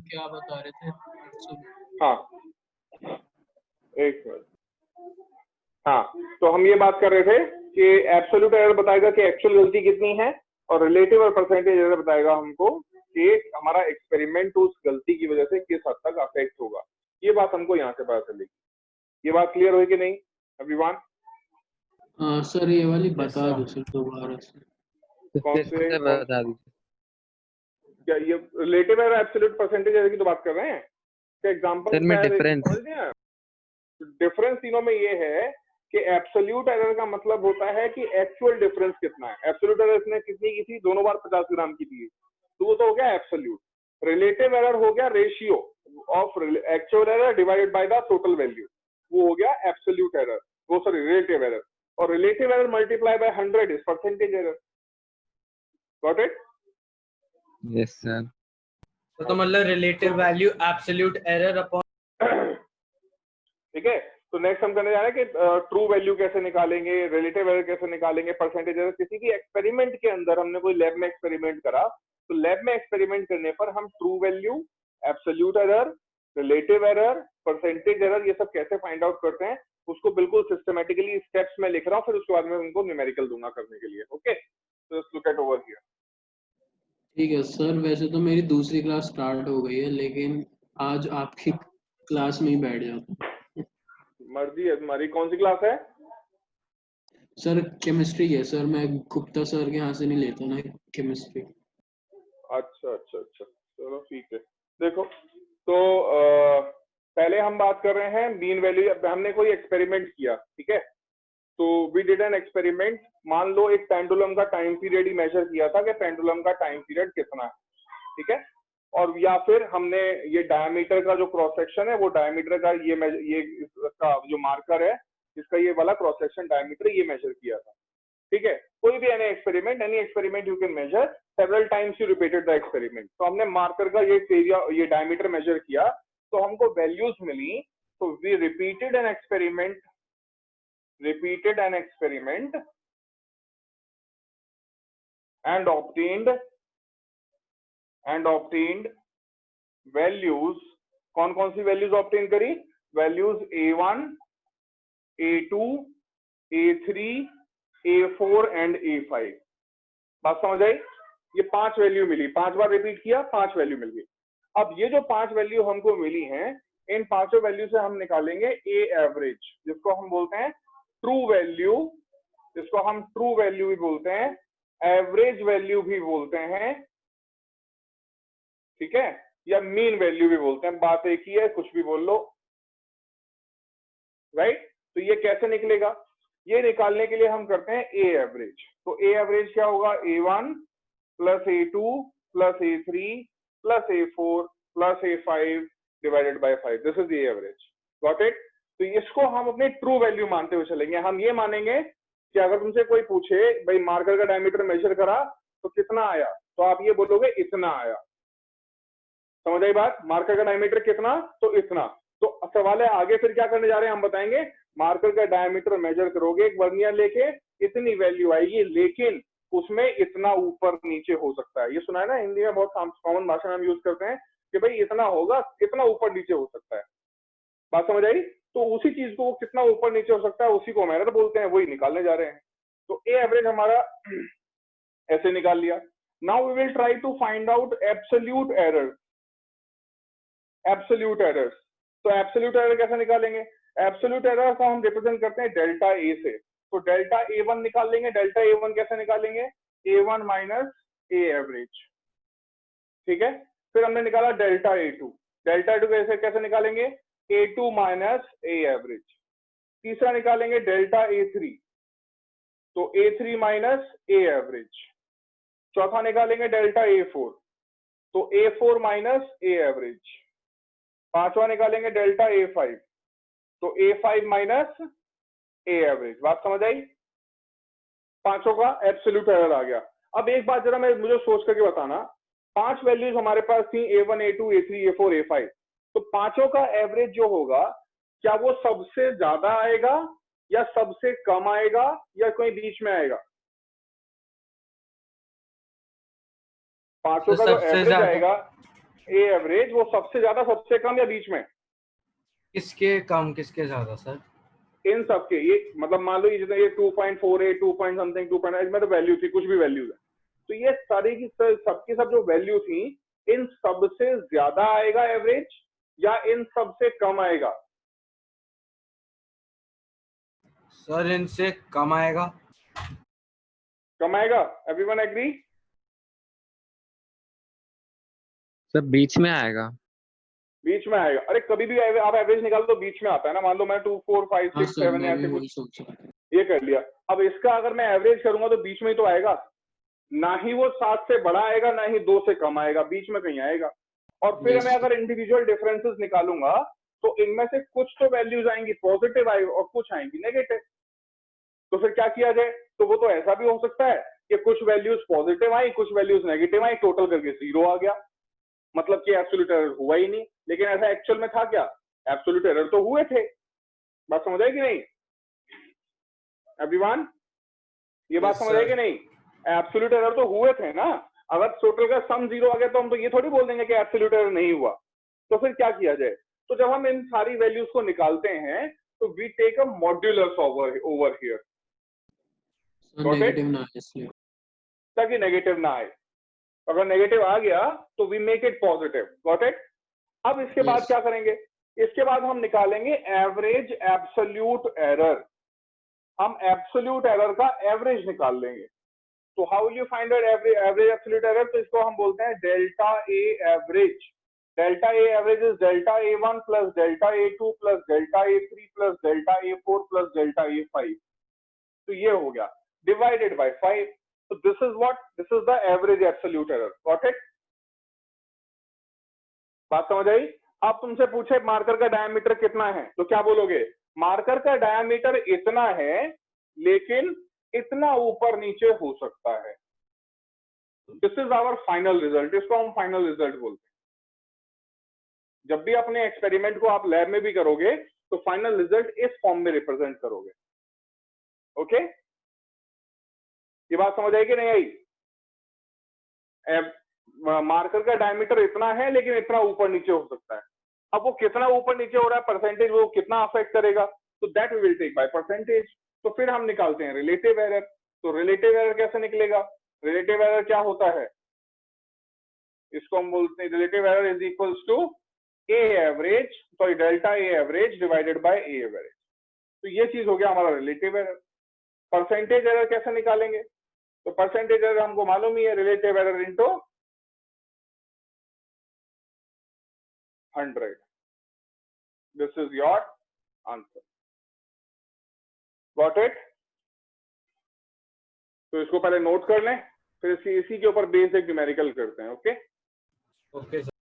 क्या बता रहे थे? Absolute. हाँ एक मिनट, हाँ तो हम ये बात कर रहे थे कि एब्सोल्यूट एरर बताएगा कि एक्चुअल गलती कितनी है, और रिलेटिव और परसेंटेज एरर बताएगा हमको कि हमारा एक्सपेरिमेंट उस गलती की वजह से किस हद तक अफेक्ट होगा। ये बात हमको यहाँ से पता चलेगी। ये बात क्लियर हुई कि नहीं एवरीवन? सर ये वाली बता दो सर दोबारा से। कौन से बता दीजिए। क्या ये relative error absolute percentage error की तो बात कर रहे हैं? क्या एग्जांपल सर में डिफरेंस डिफरेंस तीनों में ये है कि एब्सोल्यूट एरर का मतलब होता है कि एक्चुअल डिफरेंस कितना है। एब्सोल्यूट एरर इसने कितनी की थी? दोनों बार 50 ग्राम की थी, तो वो तो हो गया एब्सोल्यूट। रिलेटिव एरर हो गया ratio of actual error divided by the total value, वो हो गया एब्सोल्यूट एरर, वो सॉरी रिलेटिव एरर। और relative error multiply by 100 is percentage error. Got it? Yes sir. तो मतलब relative value absolute error upon, ठीक है। तो नेक्स्ट हम करने जा रहे हैं कि ट्रू वैल्यू कैसे निकालेंगे, रिलेटिव एरर कैसे निकालेंगे, परसेंटेज एरर। किसी भी एक्सपेरिमेंट के अंदर हमने कोई लैब में एक्सपेरिमेंट करा, तो लैब में एक्सपेरिमेंट करने पर हम true value, absolute error, relative error, percentage error, ये सब कैसे फाइंड आउट करते हैं, उसको बिल्कुल सिस्टमेटिकली स्टेप्स में लिख रहा हूँ, फिर उसके बाद में उनको न्यूमेरिकल दूंगा करने के लिए। ओके, तो just look at over here. ठीक है सर, वैसे तो मेरी दूसरी क्लास स्टार्ट हो गई है, लेकिन आज आपकी क्लास में ही बैठ जाता हूँ। मर्जी है तुम्हारी। कौन सी क्लास है? सर केमिस्ट्री है सर, मैं गुप्ता सर के यहाँ से नहीं लेता ना केमिस्ट्री। अच्छा अच्छा अच्छा, चलो ठीक है। देखो तो पहले हम बात कर रहे हैं मीन वैल्यू। हमने कोई एक्सपेरिमेंट किया, ठीक है, तो वी डिड एन एक्सपेरिमेंट। मान लो एक पेंडुलम का टाइम पीरियड ही मेजर किया था कि पेंडुलम का टाइम पीरियड कितना है, ठीक है, और या फिर हमने ये डायमीटर का जो क्रॉस सेक्शन है, वो डायमीटर का ये इसका जो मार्कर है, इसका ये वाला क्रॉस सेक्शन डायमीटर ये मेजर किया था, ठीक है। कोई भी any experiment you can measure several times, you repeated the experiment. तो हमने मार्कर का ये एरिया, ये डायमीटर मेजर किया, तो हमको वैल्यूज मिली। तो we repeated an experiment and obtained values। कौन कौन सी वैल्यूज ऑब्टेन करी? Values A1, A2, A3, A4 and A5। बात समझ आई? ये 5 वैल्यू मिली, 5 बार रिपीट किया, 5 वैल्यू मिल गई। अब ये जो 5 वैल्यू हमको मिली हैं, इन 5 वैल्यू से हम निकालेंगे ए एवरेज, जिसको हम बोलते हैं ट्रू वैल्यू, जिसको हम ट्रू वैल्यू भी बोलते हैं, एवरेज वैल्यू भी बोलते हैं, ठीक है, या मीन वैल्यू भी बोलते हैं। बात एक ही है, कुछ भी बोल लो, राइट। तो ये कैसे निकलेगा? ये निकालने के लिए हम करते हैं ए एवरेज। तो ए एवरेज क्या होगा? A1 plus A2 plus A3 plus A4 plus A5 divided by 5। This is a average. Got it? तो इसको हम अपने ट्रू वैल्यू मानते हुए चलेंगे। हम ये मानेंगे कि अगर तुमसे कोई पूछे भाई मार्कर का डायमीटर मेजर करा तो कितना आया, तो आप ये बोलोगे इतना आया। समझ आई बात? मार्कर का डायमीटर कितना, तो इतना। तो सवाल है आगे फिर क्या करने जा रहे हैं, हम बताएंगे। मार्कर का डायमीटर मेजर करोगे एक वर्नियर लेके, इतनी वैल्यू आएगी, लेकिन उसमें इतना ऊपर नीचे हो सकता है। ये सुना है ना, हिंदी में बहुत कॉमन भाषा में हम यूज करते हैं कि भाई इतना होगा, इतना ऊपर नीचे हो सकता है। बात समझ आई? तो उसी चीज को कितना ऊपर नीचे हो सकता है, उसी को हम एरर बोलते हैं, वही निकालने जा रहे हैं। तो ए एवरेज हमारा ऐसे निकाल लिया। Now we will try to find out absolute error. Absolute errors, तो एब्सोल्यूट एरर कैसे निकालेंगे? एब्सोल्यूट एरर को हम रिप्रेजेंट करते हैं डेल्टा ए से। तो डेल्टा A1 निकाल लेंगे। डेल्टा A1 कैसे निकालेंगे? A1 माइनस ए एवरेज, ठीक है। फिर हमने निकाला डेल्टा A2। डेल्टा A2 कैसे कैसे निकालेंगे? A2 माइनस ए एवरेज। तीसरा निकालेंगे डेल्टा A3, तो A3 माइनस ए एवरेज। चौथा निकालेंगे डेल्टा A4, तो A4 माइनस ए एवरेज। पांचवा निकालेंगे डेल्टा A5, तो A5 माइनस ए एवरेज। बात समझ आई? पांचों का एब्सोल्यूट एरर आ गया। अब एक बात जरा मुझे सोच करके बताना, 5 वैल्यूज हमारे पास थी, A1, A2, A3, A4, A5। तो पांचों का एवरेज जो होगा, क्या वो सबसे ज्यादा आएगा या सबसे कम आएगा या कोई बीच में आएगा? पांचों का जो एवरेज आएगा, ए एवरेज वो सबसे ज्यादा सबसे कम या बीच में? किसके कम किसके ज्यादा सर? इन सबके, ये मतलब मान लो ये जितना ये 2.4 है, 2 पॉइंट समथिंग, 2 में तो वैल्यू थी, कुछ भी वैल्यू है, तो ये सारी की सबकी सब जो वैल्यू थी, इन सब से ज्यादा आएगा एवरेज या इन सब से कम आएगा? सर इनसे कम आएगा। कम आएगा। Everyone agree? सर बीच में आएगा। बीच में आएगा। अरे कभी भी आप एवरेज निकालो तो बीच में आता है ना। मान लो मैं 2 4 5 हाँ 6 सर 7 मैं भी ऐसे वही कुछ सोच रहा था। ये कर लिया। अब इसका अगर मैं एवरेज करूंगा तो बीच में ही तो आएगा, ना ही वो 7 से बड़ा आएगा ना ही 2 से कम आएगा, बीच में कहीं आएगा। और फिर Yes, मैं अगर इंडिविजुअल डिफरेंसेस निकालूंगा तो इनमें से कुछ तो वैल्यूज आएंगी पॉजिटिव आई और कुछ आएंगी नेगेटिव। तो फिर क्या किया जाए? तो वो तो ऐसा भी हो सकता है कि कुछ वैल्यूज पॉजिटिव आई, कुछ वैल्यूज नेगेटिव आई, टोटल करके 0 आ गया, मतलब कि एब्सोल्यूट एरर हुआ ही नहीं। लेकिन ऐसा एक्चुअल में था क्या? एब्सोल्यूट एरर तो हुए थे। बात समझ आई कि नहीं एवरीवन? ये बात Yes, समझ आई sir. कि नहीं? एब्सोल्यूट एरर तो हुए थे ना। अगर टोटल का सम 0 आ गया तो हम तो ये थोड़ी बोल देंगे कि एब्सोल्यूट एरर नहीं हुआ। तो फिर क्या किया जाए? तो जब हम इन सारी वैल्यूज को निकालते हैं तो we take a modulus over here, sir got it, negative ना है इसलिए। ताकि नेगेटिव ना आए। अगर नेगेटिव आ गया तो we make it positive, got it. अब इसके बाद Yes, क्या करेंगे? इसके बाद हम निकालेंगे एवरेज एब्सोल्यूट एरर। हम एब्सोल्यूट एरर का एवरेज निकाल लेंगे। तो how will you find average absolute error? तो इसको हम बोलते हैं delta A average. Delta A average is delta A1 plus delta A2 plus delta A3 plus delta A4 plus delta A5। तो ये हो गया डिवाइडेड बाय 5। तो this is what? This is the average absolute error, got it? बात समझ आई? अब तुमसे पूछे मार्कर का डायमीटर कितना है तो क्या बोलोगे? मार्कर का डायमीटर इतना है लेकिन इतना ऊपर नीचे हो सकता है। This is our final result. इसको हम फाइनल रिजल्ट बोलते हैं। जब भी अपने एक्सपेरिमेंट को आप लैब में भी करोगे तो फाइनल रिजल्ट इस फॉर्म में रिप्रेजेंट करोगे। ओके? ये बात समझ आई कि नहीं आई? मार्कर का डायमीटर इतना है लेकिन इतना ऊपर नीचे हो सकता है। अब वो कितना ऊपर नीचे हो रहा है परसेंटेज, वो कितना अफेक्ट करेगा, तो that we will take by percentage. तो फिर हम निकालते हैं रिलेटिव एरर। तो रिलेटिव एरर कैसे निकलेगा? रिलेटिव एरर क्या होता है? इसको हम बोलते हैं relative error is equals to A average, sorry delta A average divided by A average. तो ये चीज हो गया हमारा रिलेटिव एरर। परसेंटेज एरर कैसे निकालेंगे? तो परसेंटेज एरर हमको मालूम ही है, relative error into 100। This is your answer, got it? तो इसको पहले नोट कर लें, फिर इसी के ऊपर बेसिक न्यूमेरिकल करते हैं। ओके? Okay, sir.